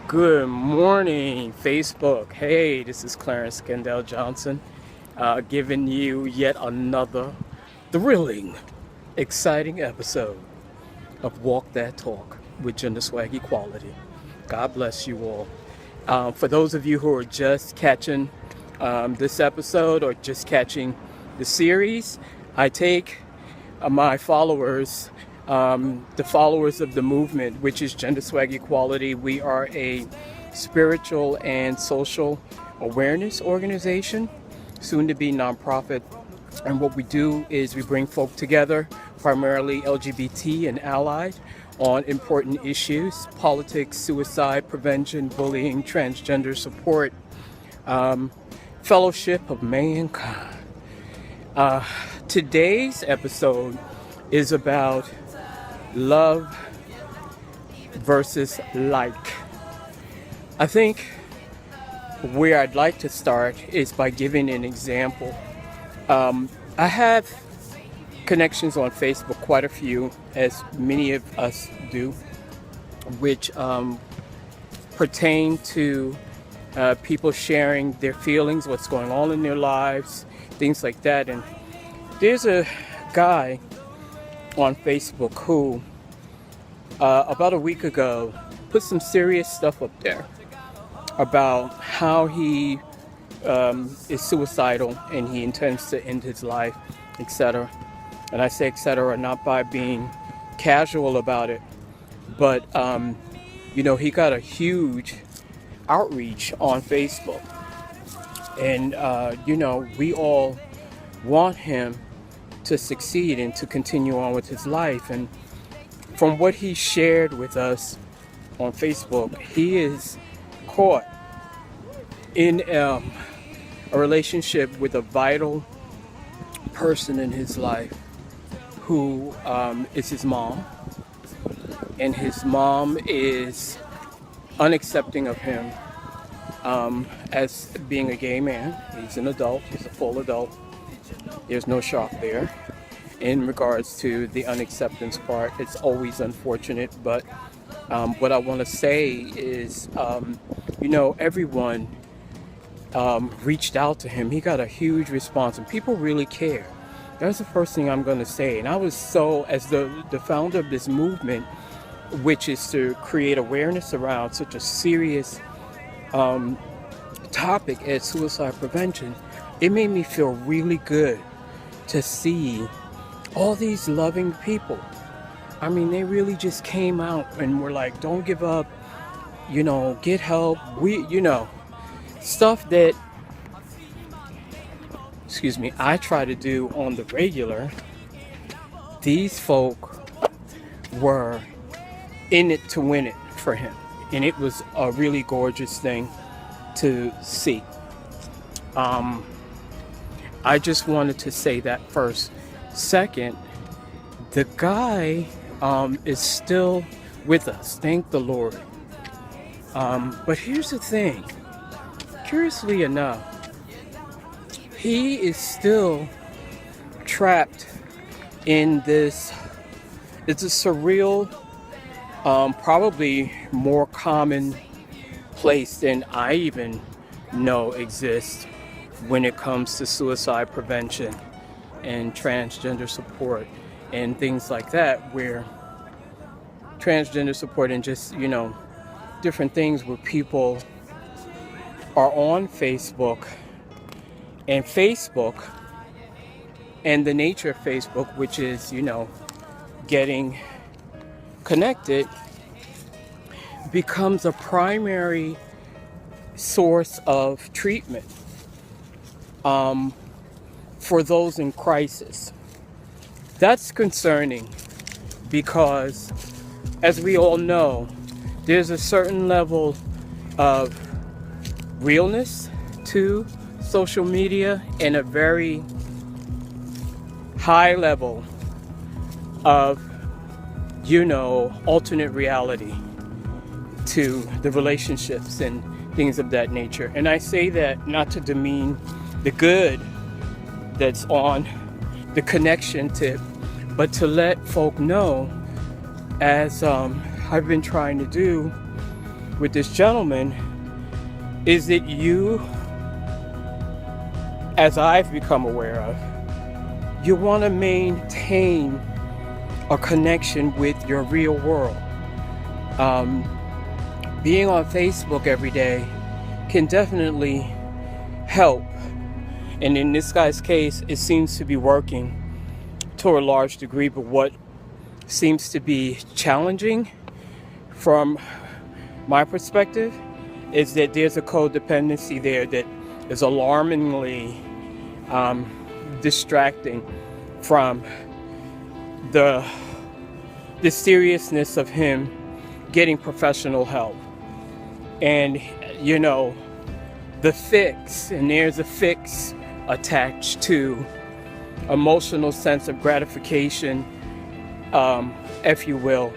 Good morning, Facebook. Hey, this is Clarence Kendall Johnson, giving you yet another thrilling, exciting episode of Walk That Talk with Genderswag Equality. God bless you all. For those of you who are just catching this episode or just catching the series, I take my followers, the followers of the movement, which is Genderswag Equality. We are a spiritual and social awareness organization, soon to be nonprofit. And what we do is we bring folk together, primarily LGBT and allied, on important issues: politics, suicide prevention, bullying, transgender support, fellowship of mankind. Today's episode is about love versus like. I think where I'd like to start is by giving an example. I have connections on Facebook, quite a few, as many of us do, which pertain to people sharing their feelings, what's going on in their lives, things like that. And there's a guy on Facebook who about a week ago put some serious stuff up there about how he is suicidal and he intends to end his life, etc. And I say etc. not by being casual about it, but he got a huge outreach on Facebook. And we all want him to succeed and to continue on with his life. And from what he shared with us on Facebook, he is caught in a relationship with a vital person in his life who is his mom. And his mom is unaccepting of him as being a gay man. He's an adult, he's a full adult. There's no shock there. In regards to the unacceptance part, it's always unfortunate, but what I want to say is, everyone reached out to him. He got a huge response, and people really care. That's the first thing I'm going to say. And I was so, as the founder of this movement, which is to create awareness around such a serious topic as suicide prevention, it made me feel really good to see all these loving people. I mean, they really just came out and were like, don't give up, get help. Stuff that, I try to do on the regular. These folk were in it to win it for him. And it was a really gorgeous thing to see. I just wanted to say that first. Second, the guy is still with us, thank the Lord. But here's the thing. Curiously enough, he is still trapped in this. It's a surreal, probably more common place than I even know exists when it comes to suicide prevention and transgender support and things like that, where transgender support and just, different things where people are on Facebook, and the nature of Facebook, which is, getting connected, becomes a primary source of treatment for those in crisis. That's concerning because, as we all know, there's a certain level of realness to social media and a very high level of, alternate reality to the relationships and things of that nature. And I say that not to demean the good that's on the connection tip, but to let folk know, as I've been trying to do, with this gentleman is that you, as I've become aware of, you want to maintain a connection with your real world. Being on Facebook every day can definitely help. And in this guy's case, it seems to be working to a large degree, but what seems to be challenging from my perspective is that there's a codependency there that is alarmingly distracting from the seriousness of him getting professional help. And you know, the fix, and there's a fix attached to emotional sense of gratification, if you will,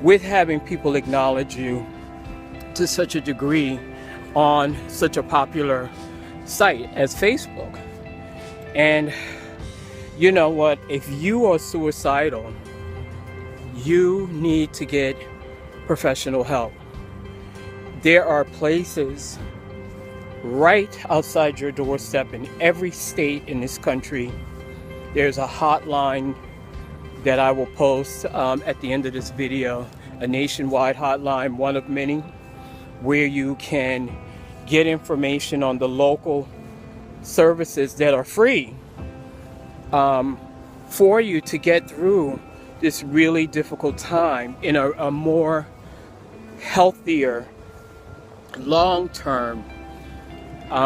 with having people acknowledge you to such a degree on such a popular site as Facebook. And you know what? If you are suicidal, you need to get professional help. There are places right outside your doorstep in every state in this country. There's a hotline that I will post at the end of this video, a nationwide hotline, one of many, where you can get information on the local services that are free for you to get through this really difficult time in a more healthier, long-term,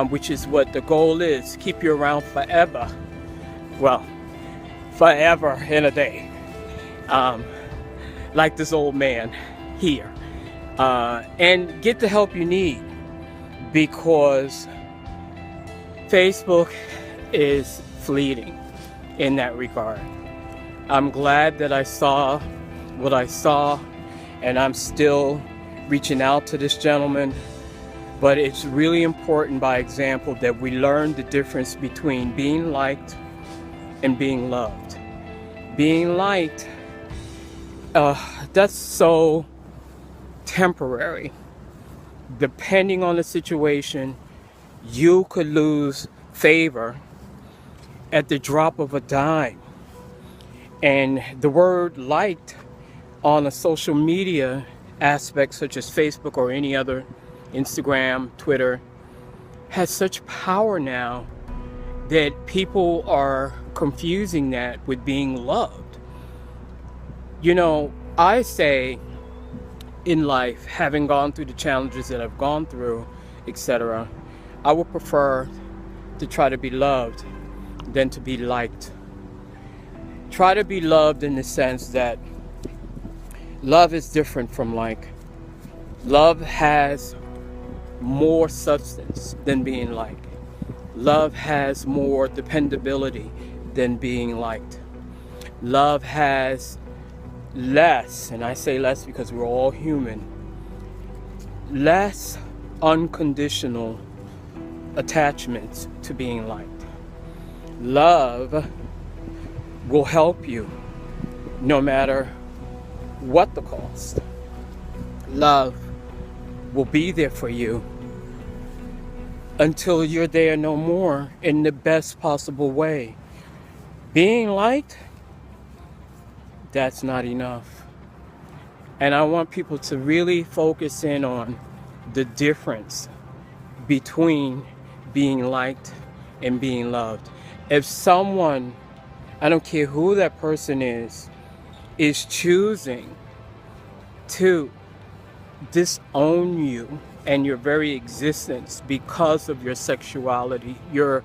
which is what the goal is, keep you around forever. Well, forever and a day, like this old man here, and get the help you need, because Facebook is fleeting in that regard. I'm glad that I saw what I saw, and I'm still reaching out to this gentleman, but it's really important by example that we learn the difference between being liked and being loved. Being liked, that's so temporary. Depending on the situation, you could lose favor at the drop of a dime. And the word liked on a social media aspect such as Facebook or any other, Instagram, Twitter, has such power now that people are confusing that with being loved. You know, I say in life, having gone through the challenges that I've gone through, etc., I would prefer to try to be loved than to be liked. Try to be loved in the sense that love is different from like. Love has more substance than being liked. Love has more dependability than being liked. Love has less, and I say less because we're all human, less unconditional attachments to being liked. Love will help you no matter what the cost. Love will be there for you until you're there no more in the best possible way. Being liked, that's not enough. And I want people to really focus in on the difference between being liked and being loved. If someone, I don't care who that person is choosing to disown you and your very existence because of your sexuality, your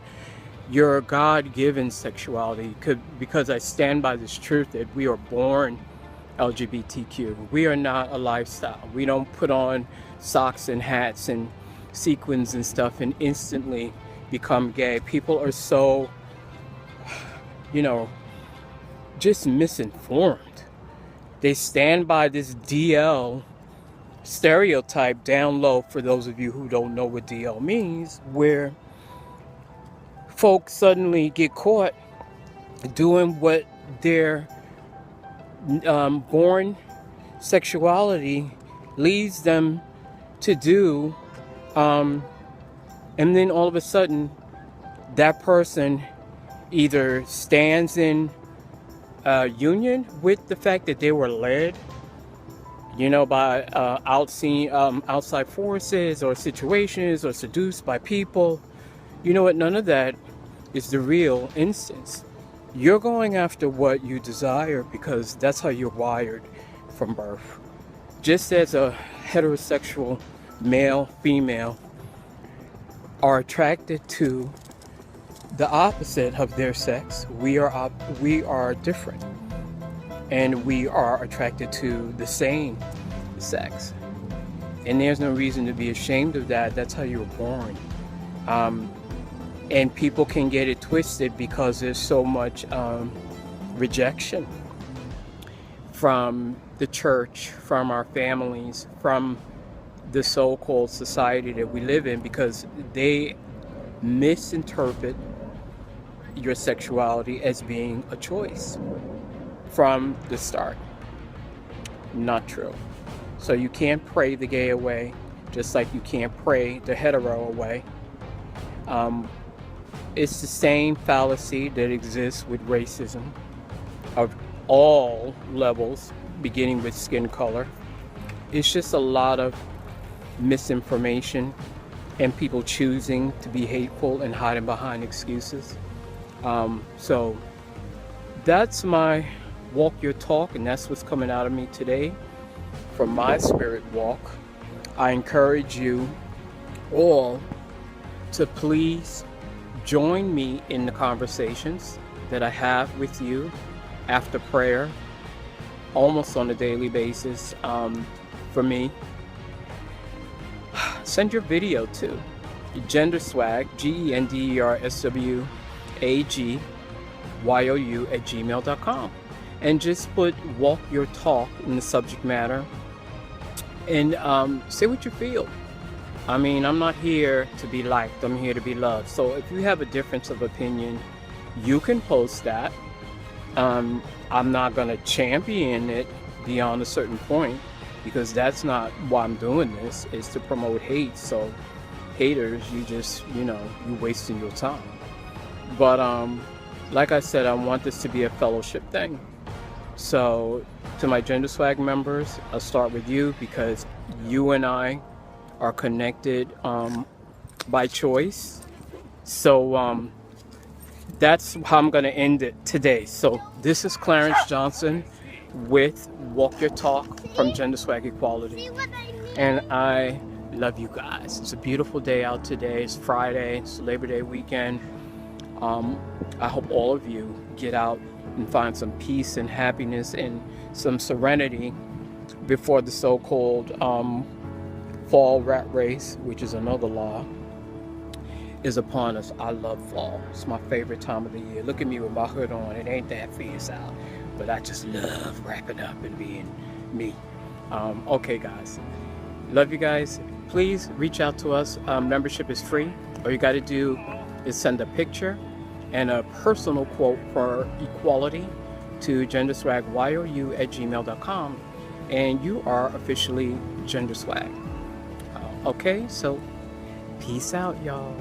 God-given sexuality, because I stand by this truth that we are born LGBTQ. We are not a lifestyle. We don't put on socks and hats and sequins and stuff and instantly become gay. People are so, just misinformed. They stand by this DL stereotype down low, for those of you who don't know what DL means, where folks suddenly get caught doing what their born sexuality leads them to do, and then all of a sudden that person either stands in union with the fact that they were led, by outside forces or situations, or seduced by people. You know what? None of that is the real instance. You're going after what you desire because that's how you're wired from birth. Just as a heterosexual male, female are attracted to the opposite of their sex, we are different, and we are attracted to the same sex, and there's no reason to be ashamed of that. That's how you were born. And people can get it twisted because there's so much rejection from the church, from our families, from the so-called society that we live in, because they misinterpret your sexuality as being a choice from the start. Not true. So you can't pray the gay away, just like you can't pray the hetero away. It's the same fallacy that exists with racism of all levels, beginning with skin color. It's just a lot of misinformation and people choosing to be hateful and hiding behind excuses. So that's my walk your talk, and that's what's coming out of me today from my spirit walk. I encourage you all to please join me in the conversations that I have with you after prayer, almost on a daily basis. For me, send your video to Genderswag, GenderswagYou@gmail.com, and just put walk your talk in the subject matter, and say what you feel. I mean, I'm not here to be liked, I'm here to be loved. So if you have a difference of opinion, you can post that. I'm not gonna champion it beyond a certain point, because that's not why I'm doing this, is to promote hate. So haters, you're wasting your time. But like I said, I want this to be a fellowship thing. So to my Genderswag members, I'll start with you, because you and I are connected by choice. So that's how I'm going to end it today. So this is Clarence Johnson with Walk Your Talk from Genderswag Equality. And I love you guys. It's a beautiful day out today. It's Friday. It's Labor Day weekend. I hope all of you get out and find some peace and happiness and some serenity before the so-called fall rat race, which is another law, is upon us. I love fall. It's my favorite time of the year. Look at me with my hood on. It ain't that fierce out, but I just love wrapping up and being me. Okay, guys. Love you guys. Please reach out to us. Membership is free. All you got to do is send a picture and a personal quote for equality to Genderswagyou@gmail.com, and you are officially Genderswag. Okay, so peace out, y'all.